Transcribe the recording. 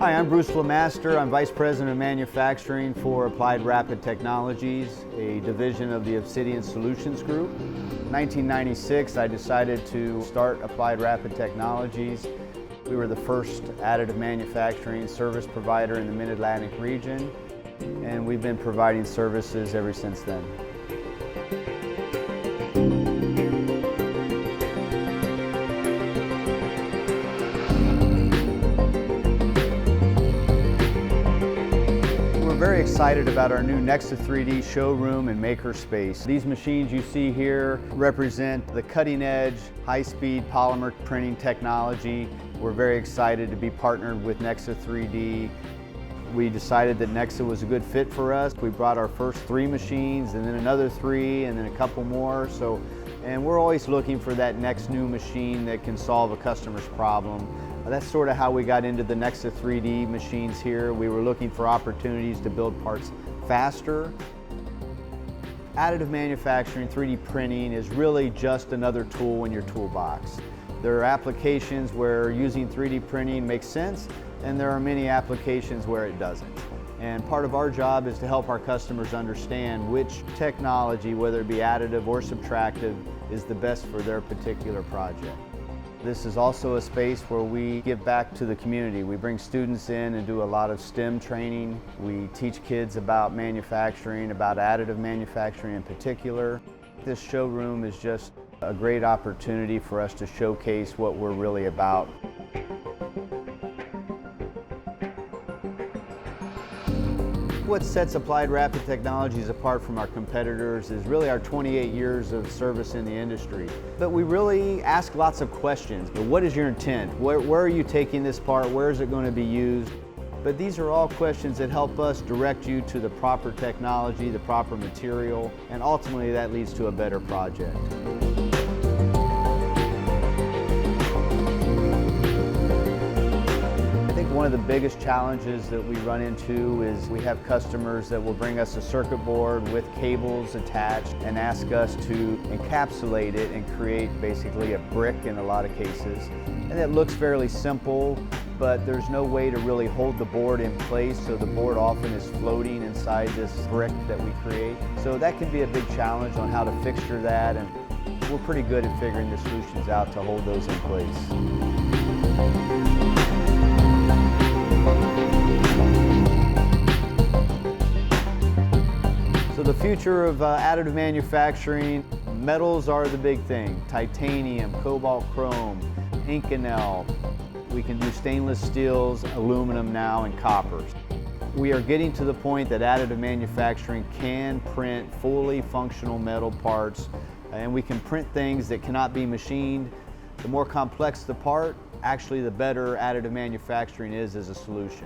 Hi, I'm Bruce LeMaster. I'm Vice President of Manufacturing for Applied Rapid Technologies, a division of the Obsidian Solutions Group. In 1996, I decided to start Applied Rapid Technologies. We were the first additive manufacturing service provider in the Mid-Atlantic region, and we've been providing services ever since then. We're very excited about our new NEXA3D showroom and makerspace. These machines you see here represent the cutting-edge, high-speed polymer printing technology. We're very excited to be partnered with NEXA3D. We decided that NEXA was a good fit for us. We brought our first 3 machines, and then another 3, and then a couple more. And we're always looking for that next new machine that can solve a customer's problem. That's sort of how we got into the NEXA3D machines here. We were looking for opportunities to build parts faster. Additive manufacturing, 3D printing is really just another tool in your toolbox. There are applications where using 3D printing makes sense, and there are many applications where it doesn't. And part of our job is to help our customers understand which technology, whether it be additive or subtractive, is the best for their particular project. This is also a space where we give back to the community. We bring students in and do a lot of STEM training. We teach kids about manufacturing, about additive manufacturing in particular. This showroom is just a great opportunity for us to showcase what we're really about. What sets Applied Rapid Technologies apart from our competitors is really our 28 years of service in the industry. But we really ask lots of questions. But what is your intent? Where are you taking this part? Where is it going to be used? But these are all questions that help us direct you to the proper technology, the proper material, and ultimately that leads to a better project. One of the biggest challenges that we run into is we have customers that will bring us a circuit board with cables attached and ask us to encapsulate it and create basically a brick in a lot of cases. And it looks fairly simple, but there's no way to really hold the board in place, so the board often is floating inside this brick that we create. So that can be a big challenge on how to fixture that, and we're pretty good at figuring the solutions out to hold those in place. So the future of additive manufacturing, metals are the big thing. Titanium, cobalt chrome, Inconel. We can do stainless steels, aluminum now, and copper. We are getting to the point that additive manufacturing can print fully functional metal parts, and we can print things that cannot be machined. The more complex the part, actually the better additive manufacturing is as a solution.